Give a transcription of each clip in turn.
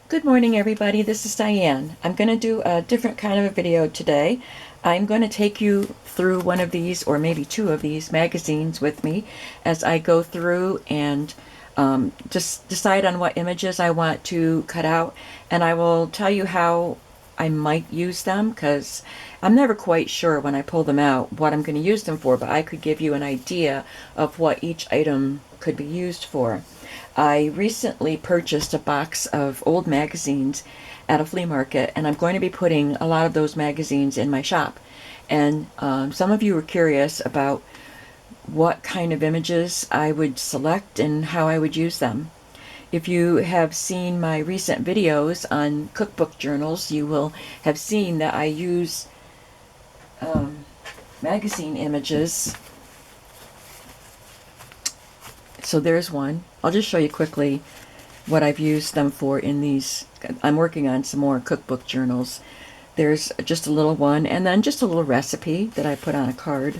Good morning, everybody. This is Diane. I'm going to do a different kind of a video today. I'm going to take you through one of these, or maybe two of these magazines with me as I go through and just decide on what images I want to cut out. And I will tell you how I might use them, because I'm never quite sure when I pull them out what I'm going to use them for, but I could give you an idea of what each item could be used for. I recently purchased a box of old magazines at a flea market, and I'm going to be putting a lot of those magazines in my shop. And some of you were curious about what kind of images I would select and how I would use them. If you have seen my recent videos on cookbook journals, you will have seen that I use magazine images. So there's one. I'll just show you quickly what I've used them for in these. I'm working on some more cookbook journals. There's just a little one, and then just a little recipe that I put on a card.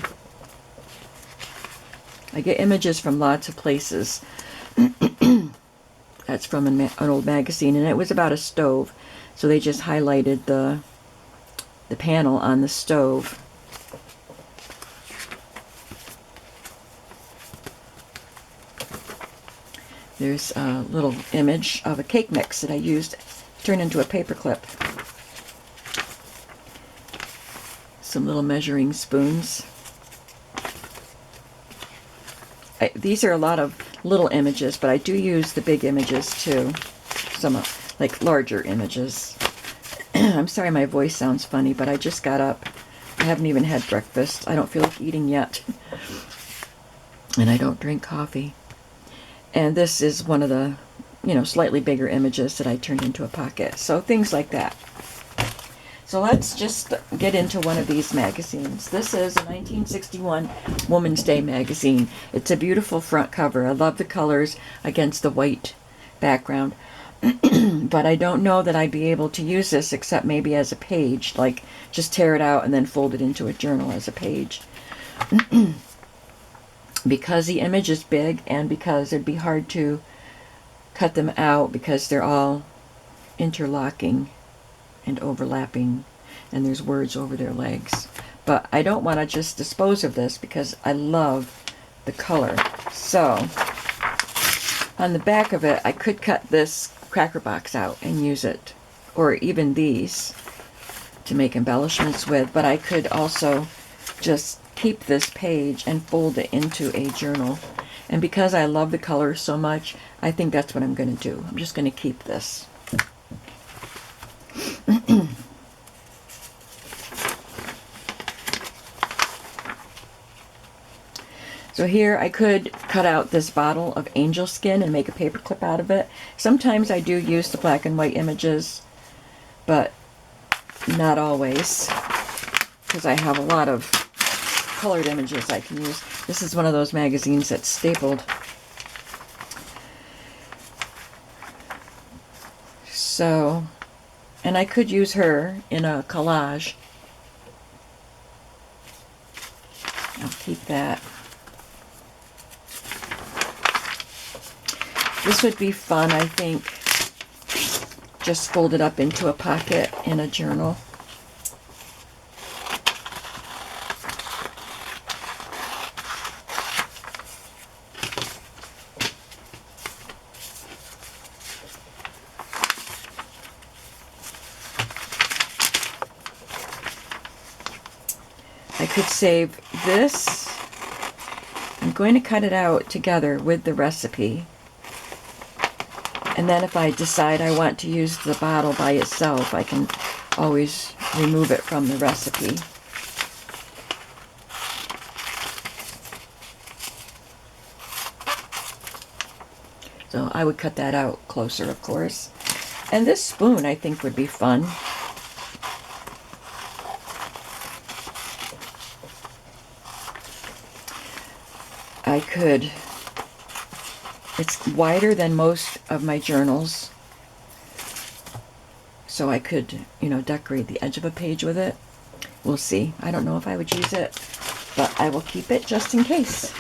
I get images from lots of places. That's from an old magazine, and it was about a stove. So they just highlighted the panel on the stove. There's a little image of a cake mix that I used to turn into a paper clip. Some little measuring spoons. These are a lot of little images, but I do use the big images too. Some like larger images. I'm sorry my voice sounds funny, but I just got up. I haven't even had breakfast. I don't feel like eating yet. And I don't drink coffee. And this is one of the, slightly bigger images that I turned into a pocket. So things like that. So let's just get into one of these magazines. This is a 1961 Woman's Day magazine. It's a beautiful front cover. I love the colors against the white background. But I don't know that I'd be able to use this except maybe as a page, like just tear it out and then fold it into a journal as a page. Because the image is big, and because it'd be hard to cut them out because they're all interlocking and overlapping, and there's words over their legs. But I don't want to just dispose of this because I love the color. So on the back of it, I could cut this cracker box out and use it, or even these to make embellishments with, but I could also just keep this page and fold it into a journal. And because I love the color so much, I think that's what I'm going to do. I'm just going to keep this. So here I could cut out this bottle of angel skin and make a paper clip out of it. Sometimes I do use the black and white images, but not always, because I have a lot of colored images I can use. This is one of those magazines that's stapled. So, and I could use her in a collage. I'll keep that. This would be fun, I think. Just fold it up into a pocket in a journal. I could save this. I'm going to cut it out together with the recipe. And then if I decide I want to use the bottle by itself, I can always remove it from the recipe. So I would cut that out closer, of course. And this spoon, I think, would be fun. I could, it's wider than most of my journals, so I could, decorate the edge of a page with it. We'll see. I don't know if I would use it, but I will keep it just in case.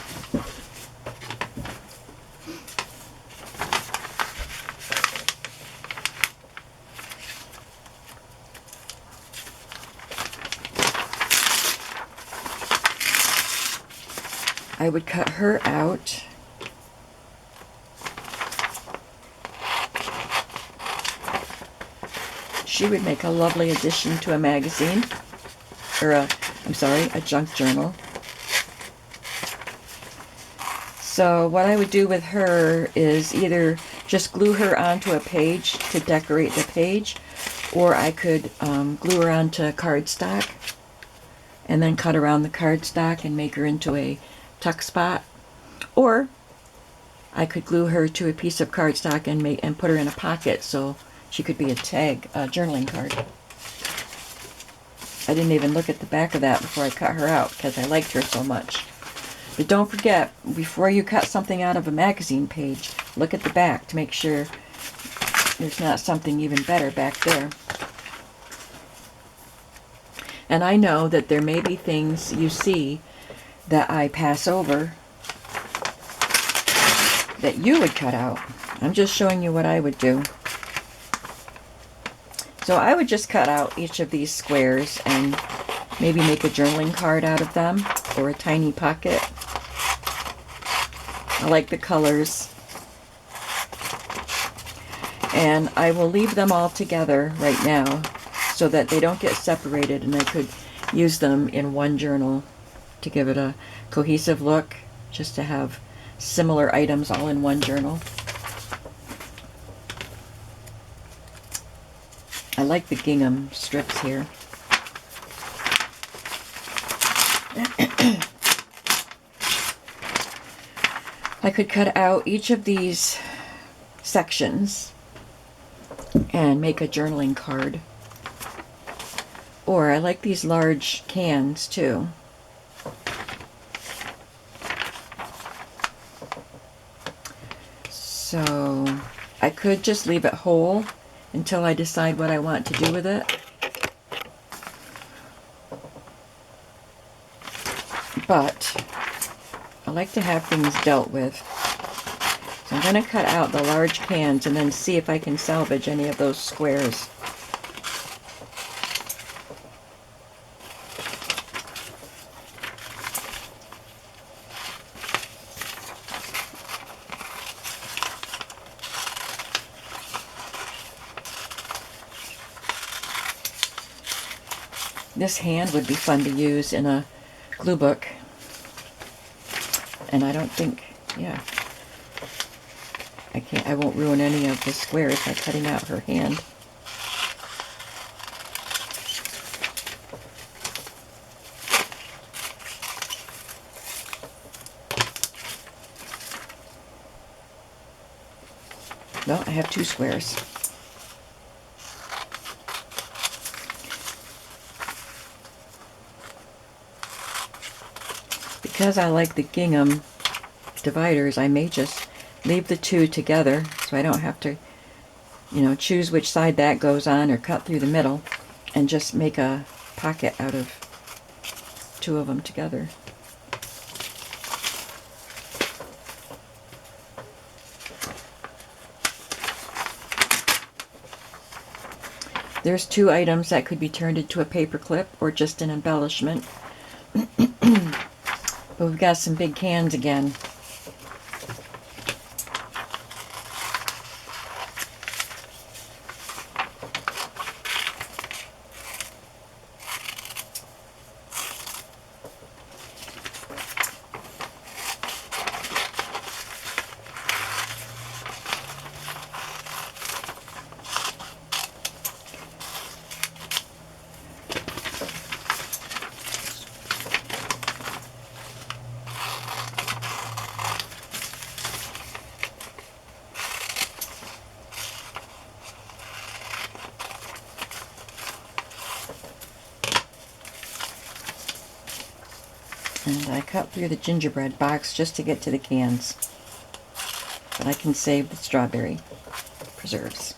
I would cut her out. She would make a lovely addition to a magazine, or a junk journal. So what I would do with her is either just glue her onto a page to decorate the page, or I could glue her onto cardstock and then cut around the cardstock and make her into a tuck spot. Or I could glue her to a piece of cardstock and put her in a pocket so she could be a tag, a journaling card. I didn't even look at the back of that before I cut her out because I liked her so much. But don't forget, before you cut something out of a magazine page, look at the back to make sure there's not something even better back there. And I know that there may be things you see that I pass over that you would cut out. I'm just showing you what I would do. So I would just cut out each of these squares and maybe make a journaling card out of them, or a tiny pocket. I like the colors. And I will leave them all together right now so that they don't get separated, and I could use them in one journal to give it a cohesive look, just to have similar items all in one journal. I like the gingham strips here. I could cut out each of these sections and make a journaling card. Or I like these large cans too. So I could just leave it whole until I decide what I want to do with it. But I like to have things dealt with. So I'm going to cut out the large cans and then see if I can salvage any of those squares. This hand would be fun to use in a glue book. And I don't think, yeah, I won't ruin any of the squares by cutting out her hand. No, I have two squares. Because I like the gingham dividers, I may just leave the two together so I don't have to, choose which side that goes on or cut through the middle, and just make a pocket out of two of them together. There's two items that could be turned into a paper clip or just an embellishment. But we've got some big cans again. And I cut through the gingerbread box just to get to the cans. But I can save the strawberry preserves.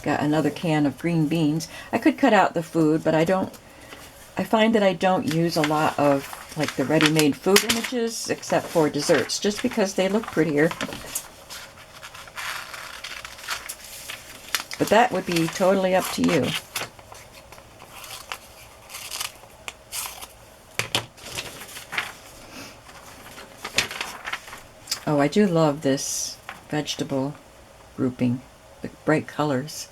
Got another can of green beans. I could cut out the food, but I find that I don't use a lot of like the ready-made food images except for desserts, just because they look prettier. But that would be totally up to you. Oh, I do love this vegetable grouping, the bright colors.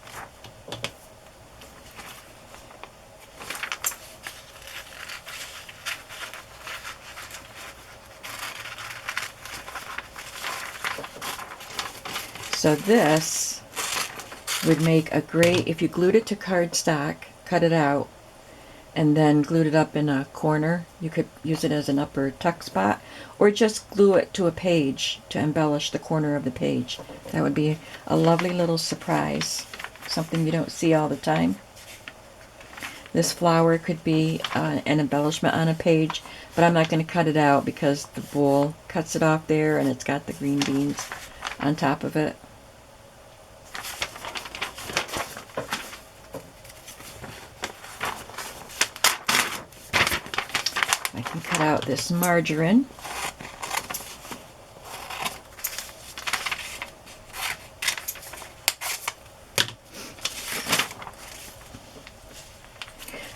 So this would make a great, if you glued it to cardstock, cut it out, and then glued it up in a corner, you could use it as an upper tuck spot, or just glue it to a page to embellish the corner of the page. That would be a lovely little surprise, something you don't see all the time. This flower could be an embellishment on a page, but I'm not going to cut it out because the bowl cuts it off there and it's got the green beans on top of it. I can cut out this margarine.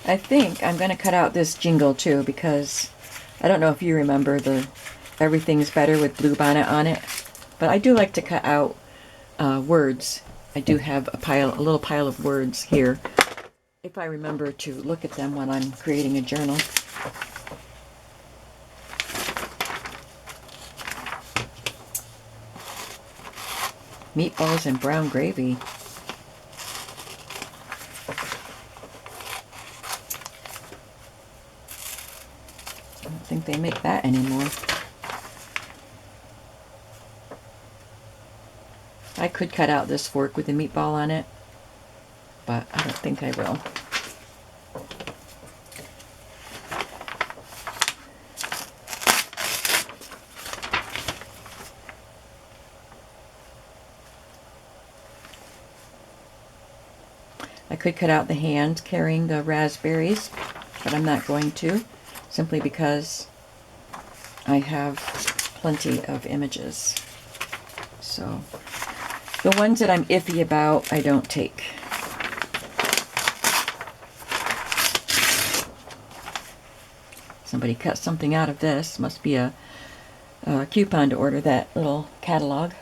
I think I'm going to cut out this jingle too, because I don't know if you remember the Everything's Better with Bluebonnet on it, but I do like to cut out words. I do have a little pile of words here, if I remember to look at them when I'm creating a journal. Meatballs and brown gravy. I don't think they make that anymore. I could cut out this fork with a meatball on it, but I don't think I will. I could cut out the hand carrying the raspberries, but I'm not going to, simply because I have plenty of images. So the ones that I'm iffy about, I don't take. Somebody cut something out of this. Must be a coupon to order that little catalog.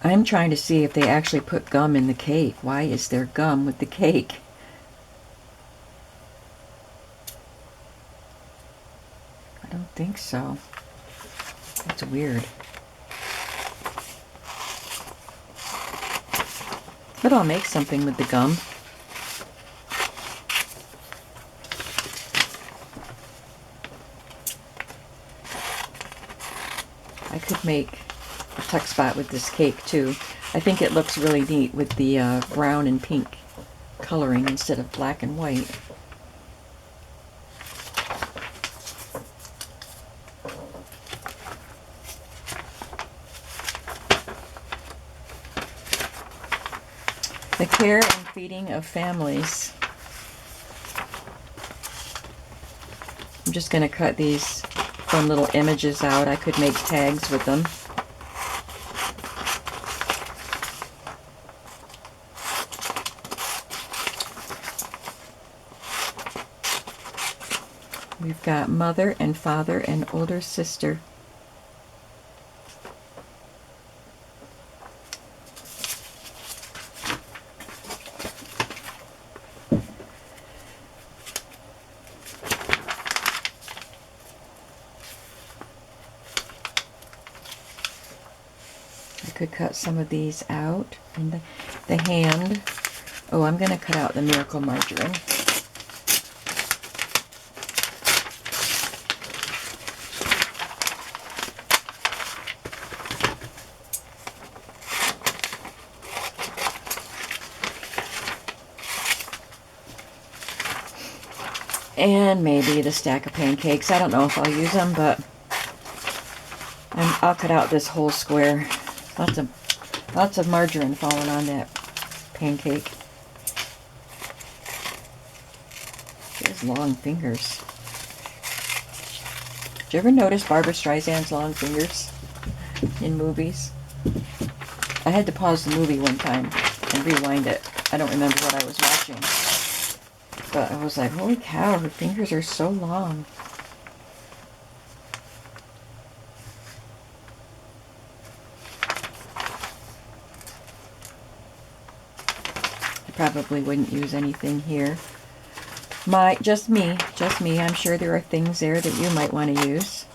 I'm trying to see if they actually put gum in the cake. Why is there gum with the cake? I don't think so. That's weird. But I'll make something with the gum. I could make a tuck spot with this cake too. I think it looks really neat with the brown and pink coloring instead of black and white. The care and feeding of families. I'm just going to cut these fun little images out. I could make tags with them. We've got mother and father and older sister. I could cut some of these out. And the hand. Oh, I'm going to cut out the miracle margarine. And maybe the stack of pancakes. I don't know if I'll use them, but I'll cut out this whole square. Lots of margarine falling on that pancake. has long fingers. Did you ever notice Barbara Streisand's long fingers in movies? I had to pause the movie one time and rewind it. I don't remember what I was watching. But I was like, holy cow, her fingers are so long. I probably wouldn't use anything here. Just me. I'm sure there are things there that you might want to use.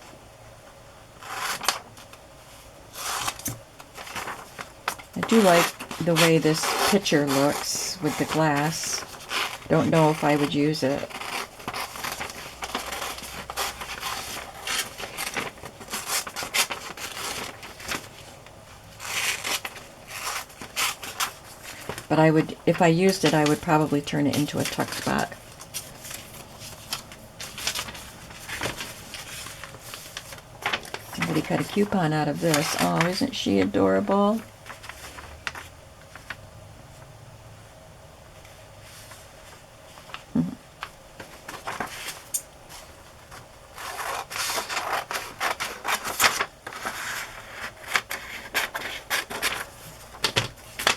I do like the way this picture looks with the glass. Don't know if I would use it. But I would, if I used it, I would probably turn it into a tuck spot. Somebody cut a coupon out of this. Oh, isn't she adorable?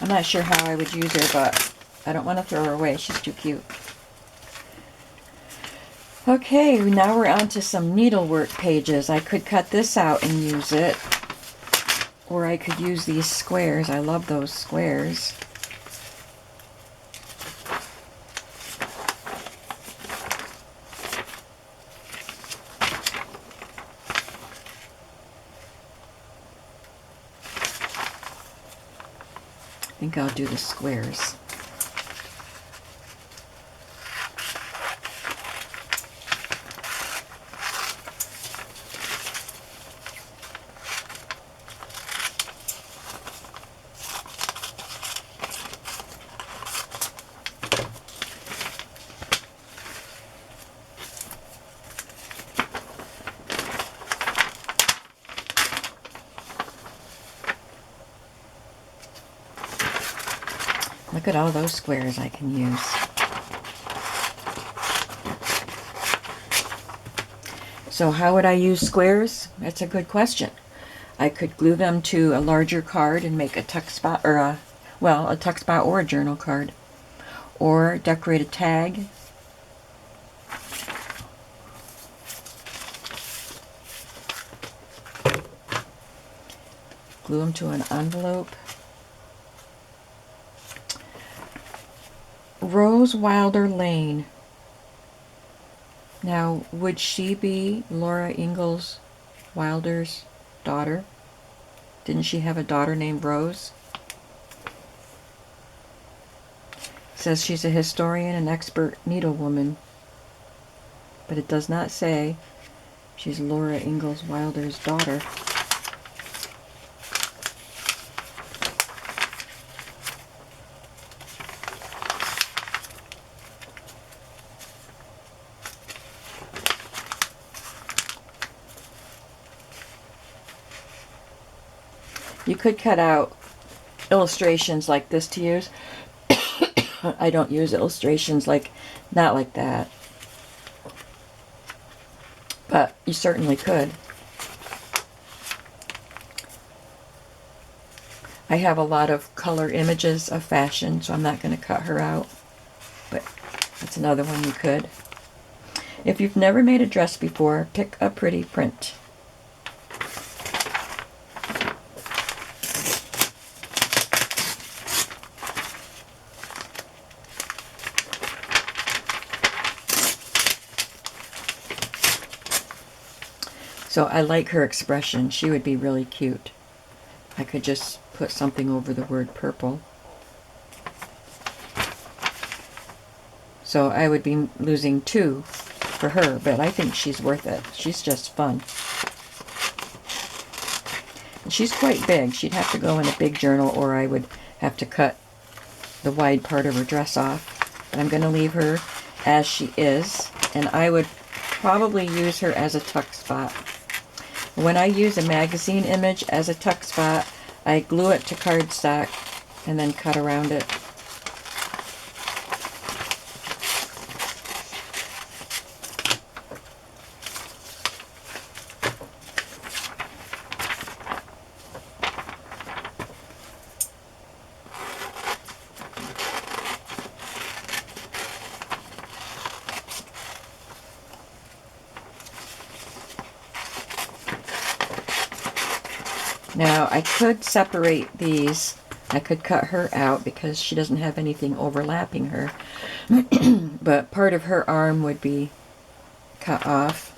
I'm not sure how I would use her, but I don't want to throw her away. She's too cute. Okay, now we're on to some needlework pages. I could cut this out and use it, or I could use these squares. I love those squares. I think I'll do the squares. Look at all those squares I can use. So how would I use squares? That's a good question. I could glue them to a larger card and make a tuck spot, or a tuck spot or a journal card. Or decorate a tag. Glue them to an envelope. Rose Wilder Lane. Now, would she be Laura Ingalls Wilder's daughter? Didn't she have a daughter named Rose? It says she's a historian and expert needlewoman, but it does not say she's Laura Ingalls Wilder's daughter. You could cut out illustrations like this to use. I don't use illustrations not like that. But you certainly could. I have a lot of color images of fashion, so I'm not going to cut her out. But that's another one you could. If you've never made a dress before, pick a pretty print. So I like her expression. She would be really cute. I could just put something over the word purple. So I would be losing 2 for her, but I think she's worth it. She's just fun. And she's quite big. She'd have to go in a big journal, or I would have to cut the wide part of her dress off. But I'm going to leave her as she is, and I would probably use her as a tuck spot. When I use a magazine image as a tuck spot, I glue it to cardstock and then cut around it. Now I could separate these. I could cut her out because she doesn't have anything overlapping her. But part of her arm would be cut off.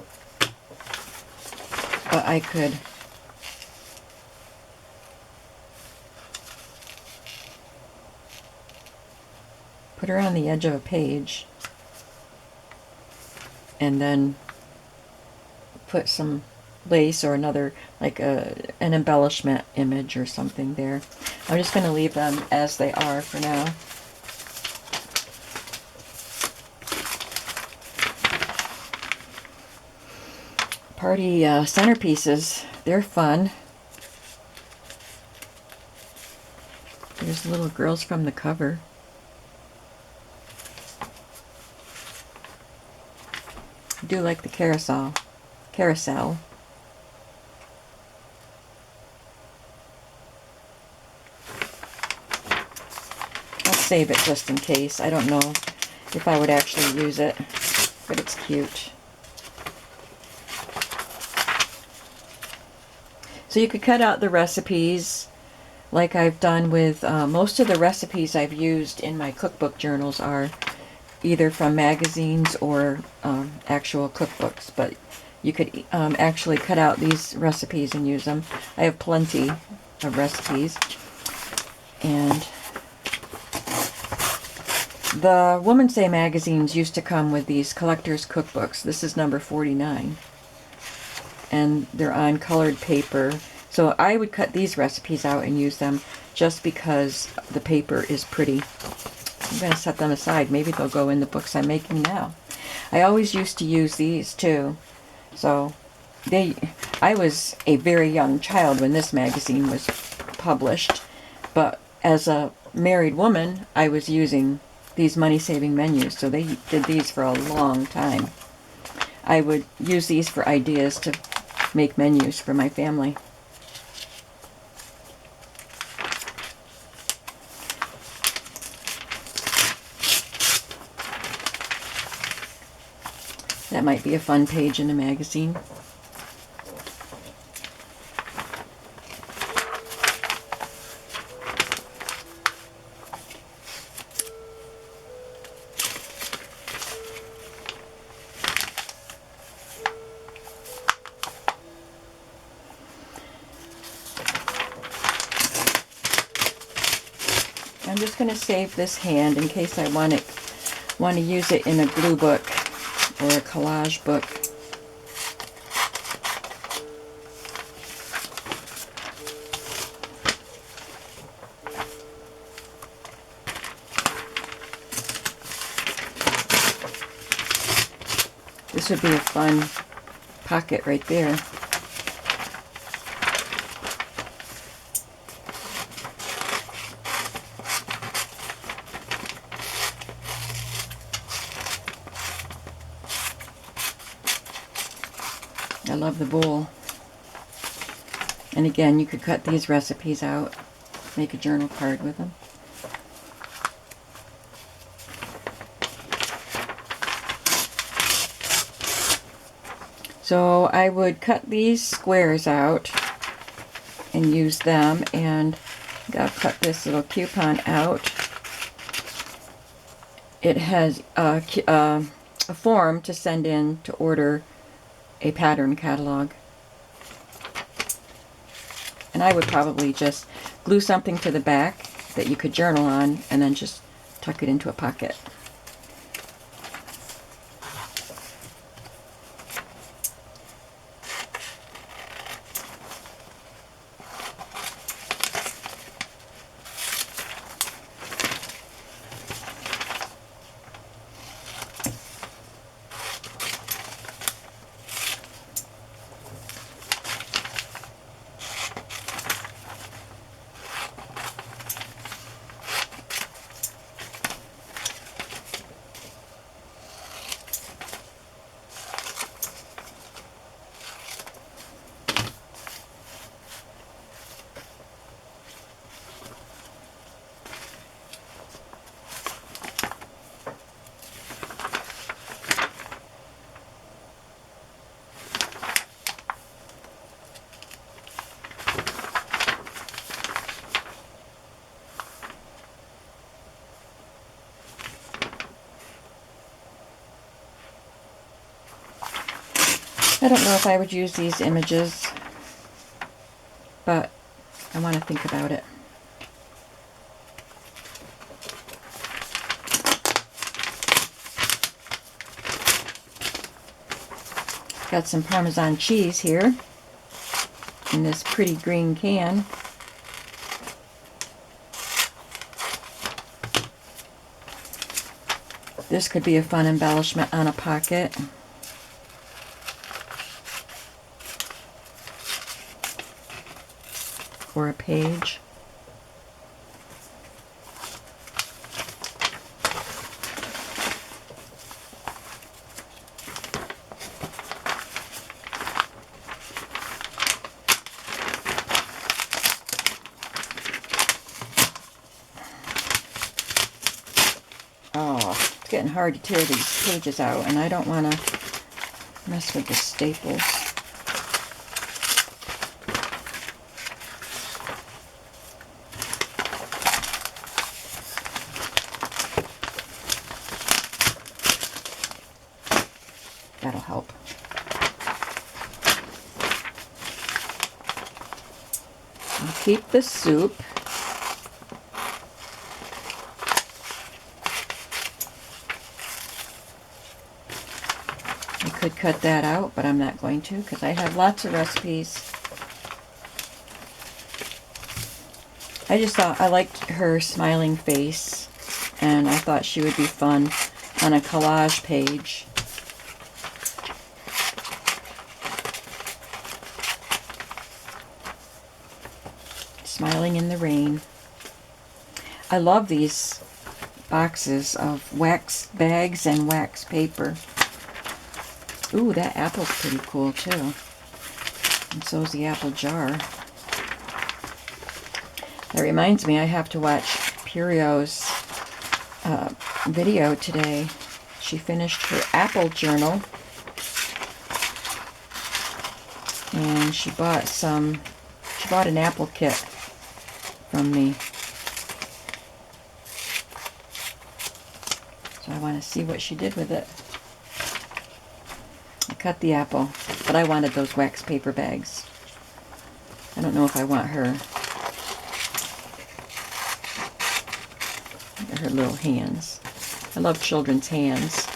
But I could put her on the edge of a page and then put some lace or another, like an embellishment image or something there. I'm just going to leave them as they are for now. Party centerpieces, they're fun. There's little girls from the cover. I do like the carousel. I'll save it just in case. I don't know if I would actually use it, but it's cute. So you could cut out the recipes like I've done with most of the recipes I've used in my cookbook journals are either from magazines or actual cookbooks, but you could actually cut out these recipes and use them. I have plenty of recipes. And the Women's Day magazines used to come with these collector's cookbooks. This is number 49. And they're on colored paper. So I would cut these recipes out and use them just because the paper is pretty. I'm going to set them aside. Maybe they'll go in the books I'm making now. I always used to use these too. So I was a very young child when this magazine was published. But as a married woman, I was using these money-saving menus. So they did these for a long time. I would use these for ideas to make menus for my family. That might be a fun page in a magazine. I'm just going to save this hand in case I want to use it in a glue book or a collage book. This would be a fun pocket right there. I love the bowl. And again, you could cut these recipes out, make a journal card with them. So I would cut these squares out and use them, and I'll cut this little coupon out. It has a form to send in to order a pattern catalog. And I would probably just glue something to the back that you could journal on and then just tuck it into a pocket. I don't know if I would use these images, but I want to think about it. Got some Parmesan cheese here in this pretty green can. This could be a fun embellishment on a pocket. Or a page. Oh, it's getting hard to tear these pages out, and I don't want to mess with the staples. That'll help. I'll keep the soup. I could cut that out, but I'm not going to because I have lots of recipes. I just thought I liked her smiling face, and I thought she would be fun on a collage page. Smiling in the rain. I love these boxes of wax bags and wax paper. Ooh, that apple's pretty cool too. And so is the apple jar. That reminds me, I have to watch Purio's video today. She finished her apple journal. And she bought an apple kit from me. So I want to see what she did with it. I cut the apple, but I wanted those wax paper bags. I don't know if I want her little hands. I love children's hands.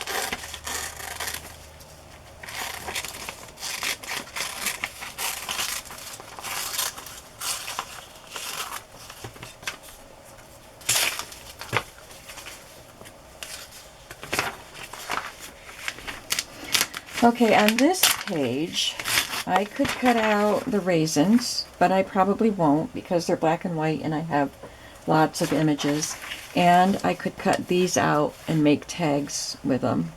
Okay, on this page, I could cut out the raisins, but I probably won't because they're black and white and I have lots of images. And I could cut these out and make tags with them.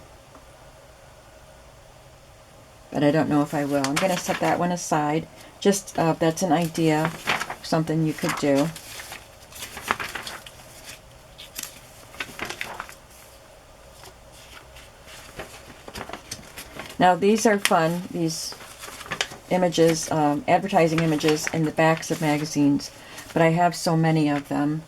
But I don't know if I will. I'm going to set that one aside. Just, that's an idea, something you could do. Now these are fun, these images, advertising images in the backs of magazines, but I have so many of them.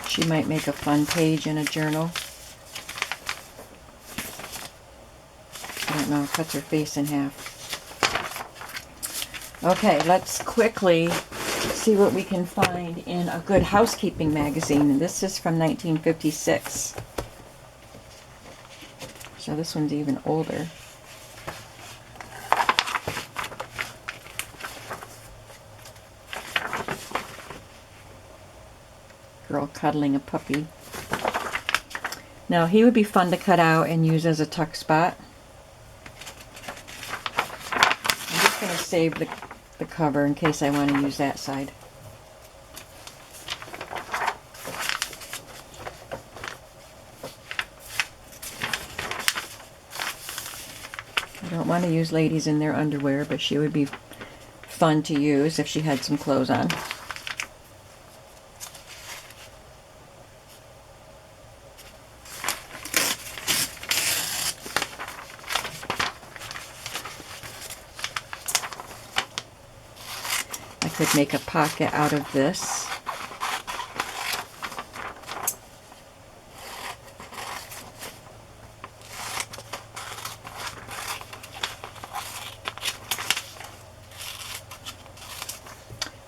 She might make a fun page in a journal. I don't know, cuts her face in half. Okay, let's quickly see what we can find in a good housekeeping magazine. And this is from 1956. So this one's even older. Girl cuddling a puppy. Now he would be fun to cut out and use as a tuck spot. I'm just going to save the cover in case I want to use that side. I don't want to use ladies in their underwear, but she would be fun to use if she had some clothes on. could make a pocket out of this.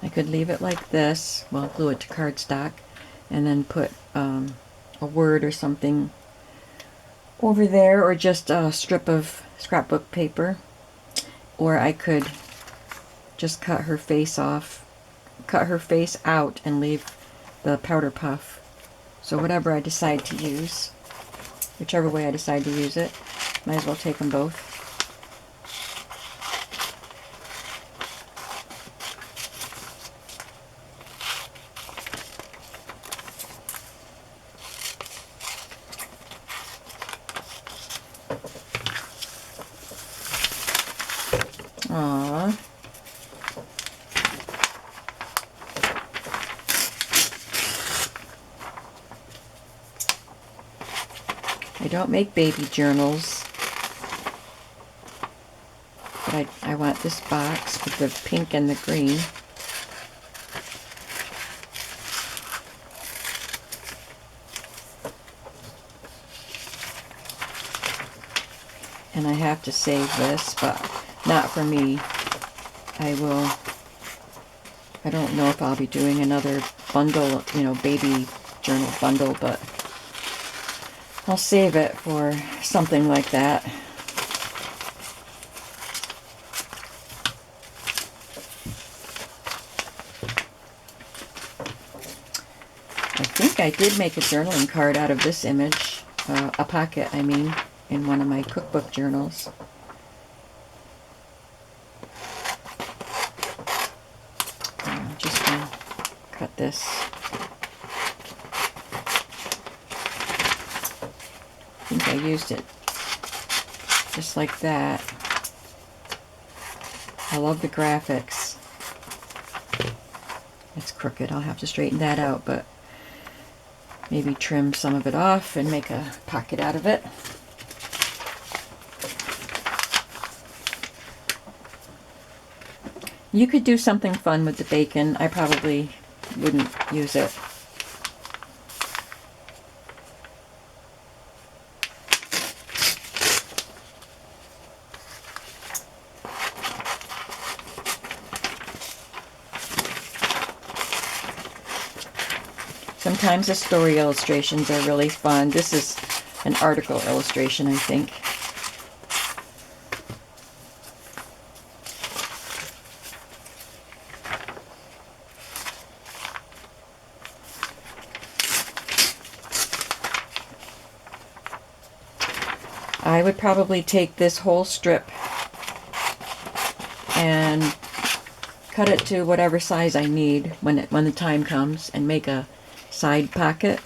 I could leave it like this, well, glue it to cardstock, and then put a word or something over there, or just a strip of scrapbook paper. Or I could just cut her face off, cut her face out, and leave the powder puff. So whatever I decide to use, whichever way I decide to use it, might as well take them both. Aww. I don't make baby journals, but I want this box with the pink and the green. And I have to save this, but not for me. I don't know if I'll be doing another bundle, you know, baby journal bundle, but I'll save it for something like that. I think I did make a journaling card out of this image, a pocket, I mean, in one of my cookbook journals. I'm just going to cut this. I think I used it just like that. I love the graphics. It's crooked, I'll have to straighten that out, but maybe trim some of it off and make a pocket out of it. You could do something fun with the bacon. I probably wouldn't use it. Sometimes the story illustrations are really fun. This is an article illustration, I think. I would probably take this whole strip and cut it to whatever size I need when the time comes, and make a side pocket,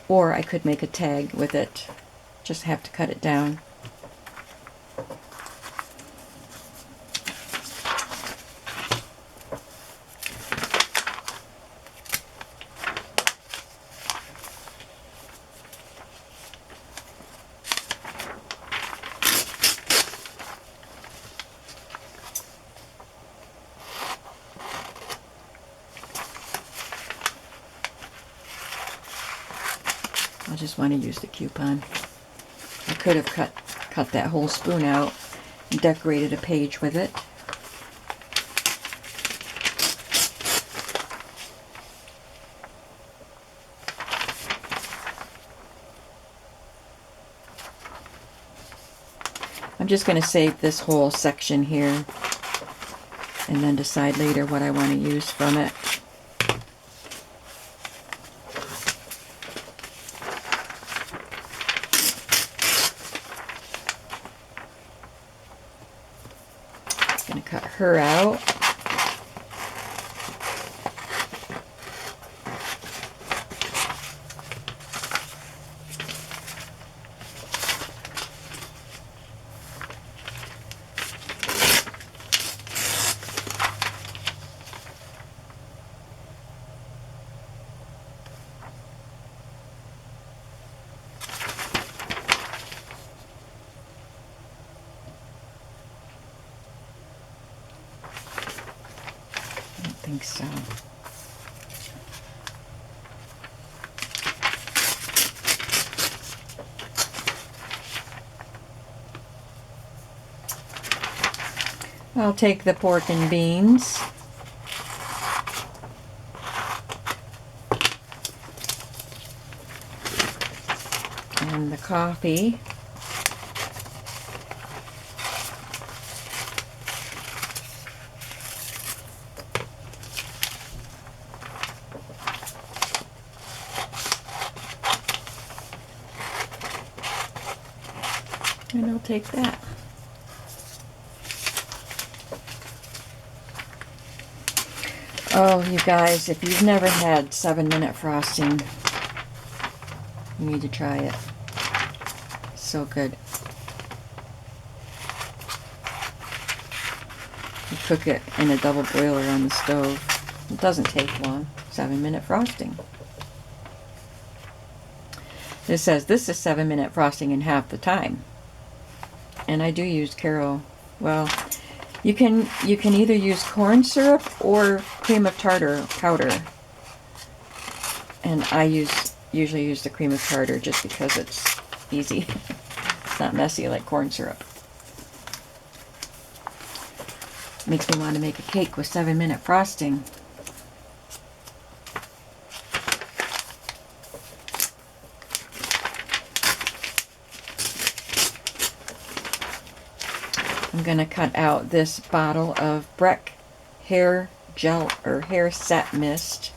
or I could make a tag with it. Just have to cut it down. I just want to use the coupon. I could have cut that whole spoon out and decorated a page with it. I'm just going to save this whole section here and then decide later what I want to use from it. Going to cut her out. think so. I'll take the pork and beans. And the coffee. And I'll take that. Oh, you guys, if you've never had 7-minute frosting, you need to try it. So good. You cook it in a double boiler on the stove. It doesn't take long. 7-minute frosting. It says this is 7-minute frosting in half the time. And I do use well, you can either use corn syrup or cream of tartar powder. And I usually use the cream of tartar just because it's easy. It's not messy like corn syrup. Makes me want to make a cake with 7-minute frosting. I'm going to cut out this bottle of Breck hair gel or hair set mist.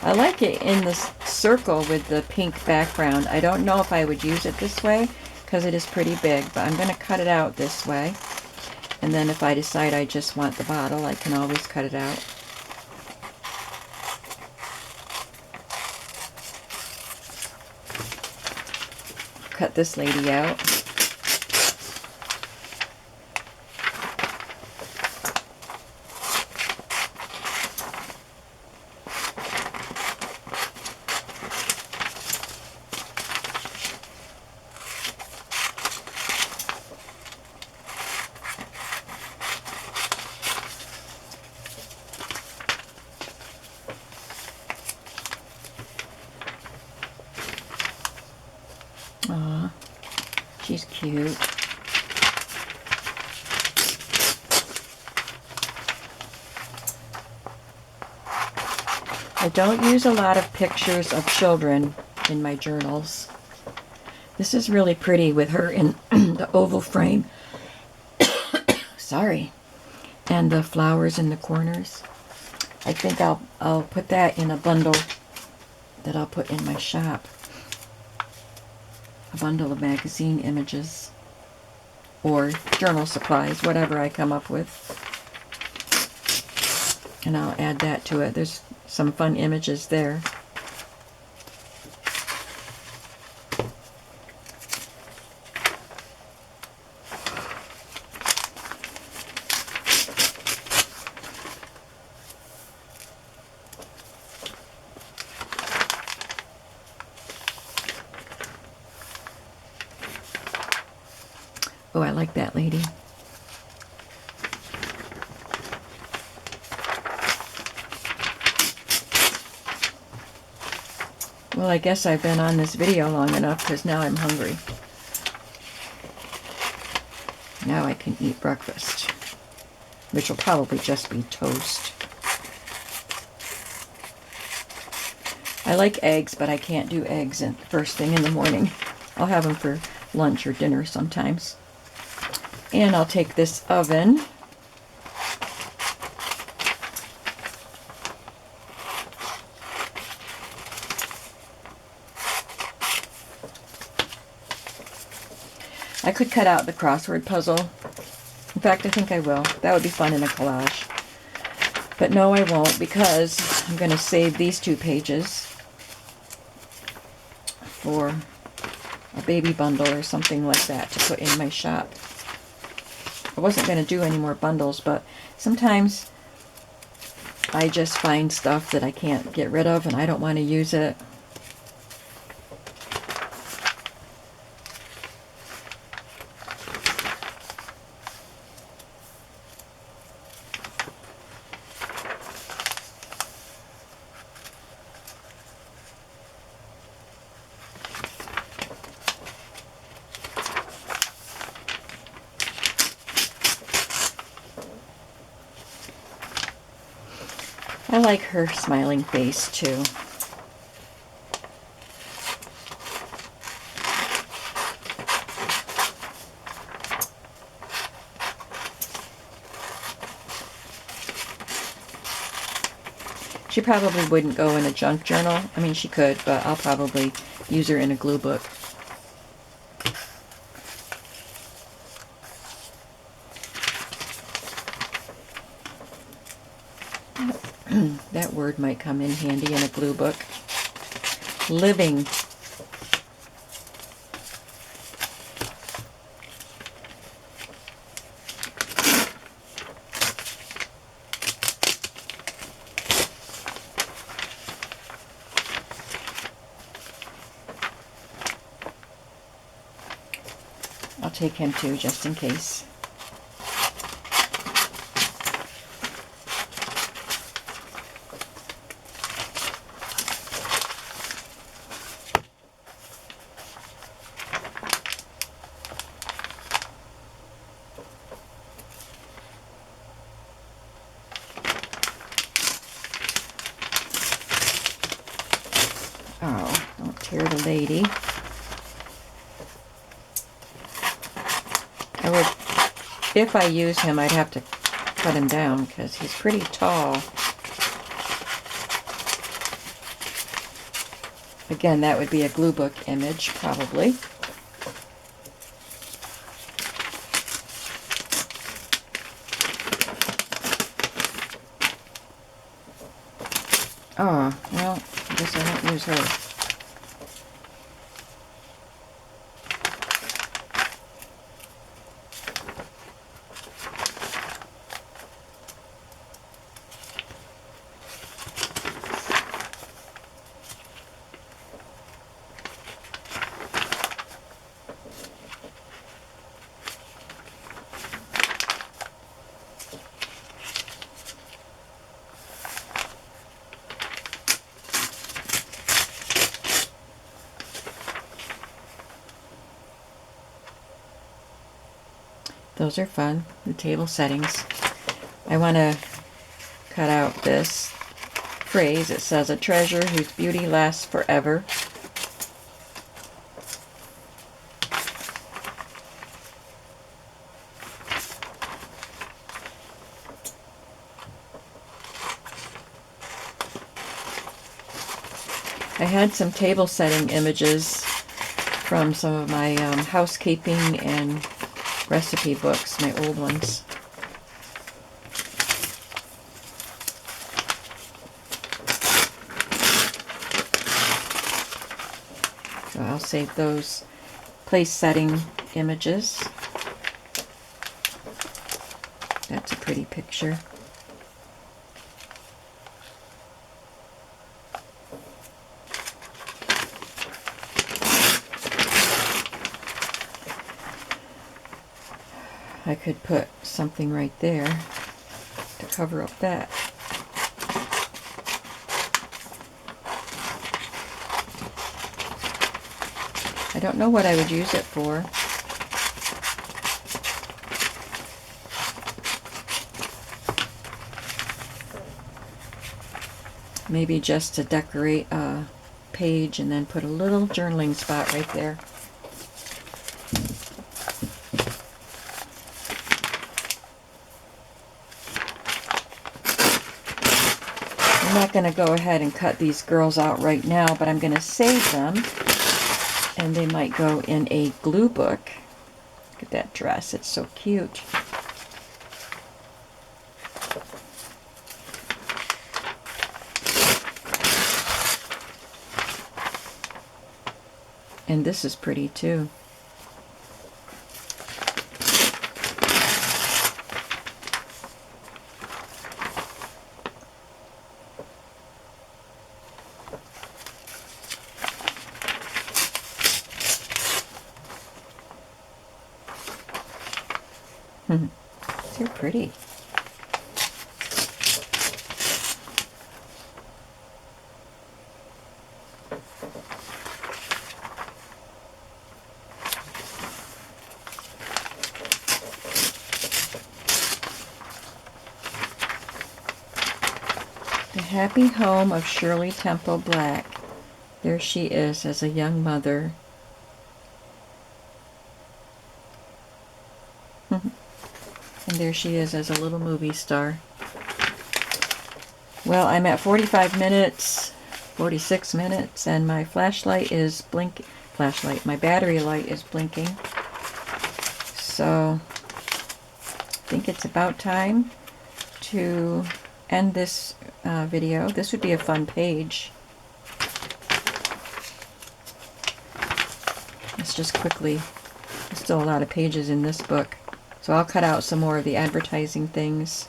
I like it in the circle with the pink background. I don't know if I would use it this way because it is pretty big, but I'm going to cut it out this way. And then if I decide I just want the bottle, I can always cut it out. Cut this lady out. Aw, she's cute. I don't use a lot of pictures of children in my journals. This is really pretty with her in the oval frame. Sorry. And the flowers in the corners. I think I'll put that in a bundle that I'll put in my shop. A bundle of magazine images or journal supplies, whatever I come up with. And I'll add that to it. There's some fun images there. Oh, I like that lady. Well, I guess I've been on this video long enough because now I'm hungry. Now I can eat breakfast, which will probably just be toast. I like eggs, but I can't do eggs first thing in the morning. I'll have them for lunch or dinner sometimes. And I'll take this oven. I could cut out the crossword puzzle. In fact, I think I will. That would be fun in a collage. But no, I won't, because I'm going to save these 2 pages for a baby bundle or something like that to put in my shop. I wasn't going to do any more bundles, but sometimes I just find stuff that I can't get rid of and I don't want to use it. I like her smiling face too. She probably wouldn't go in a junk journal. I mean, she could, but I'll probably use her in a glue book. That word might come in handy in a glue book. Living. I'll take him too, just in case. Oh, don't tear the lady. I would, if I use him, I'd have to cut him down because he's pretty tall. Again, that would be a glue book image, probably. Oh, well, I guess I won't use her. Those are fun, the table settings. I want to cut out this phrase. It says, "A treasure whose beauty lasts forever." I had some table setting images from some of my housekeeping and recipe books, my old ones. So I'll save those place setting images. That's a pretty picture. I could put something right there to cover up that. I don't know what I would use it for. Maybe just to decorate a page and then put a little journaling spot right there. I'm not going to go ahead and cut these girls out right now, but I'm going to save them, and they might go in a glue book. Look at that dress, it's so cute. And this is pretty too. They're pretty. Happy Home of Shirley Temple Black. There she is as a young mother. And there she is as a little movie star. Well, I'm at 45 minutes, 46 minutes, and my flashlight is blinking. My battery light is blinking. So, I think it's about time to end this video. This would be a fun page. Let's just quickly, there's still a lot of pages in this book. So I'll cut out some more of the advertising things.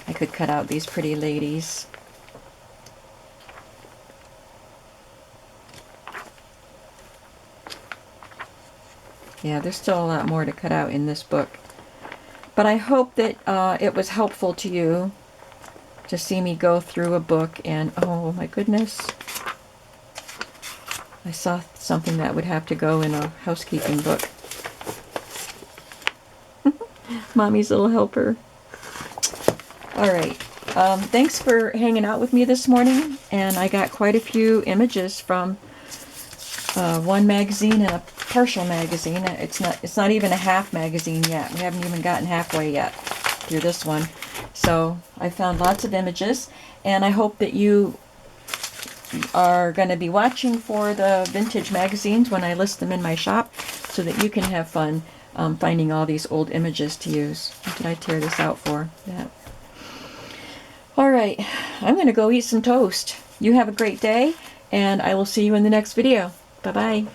I could cut out these pretty ladies. Yeah, there's still a lot more to cut out in this book. But I hope that it was helpful to you to see me go through a book and, oh my goodness, I saw something that would have to go in a housekeeping book. Mommy's little helper. Alright, thanks for hanging out with me this morning, and I got quite a few images from one magazine and a partial magazine. It's not even a half magazine yet. We haven't even gotten halfway yet through this one. So I found lots of images, and I hope that you are going to be watching for the vintage magazines when I list them in my shop, so that you can have fun finding all these old images to use. What did I tear this out for? That. Alright, I'm going to go eat some toast. You have a great day, and I will see you in the next video. Bye-bye.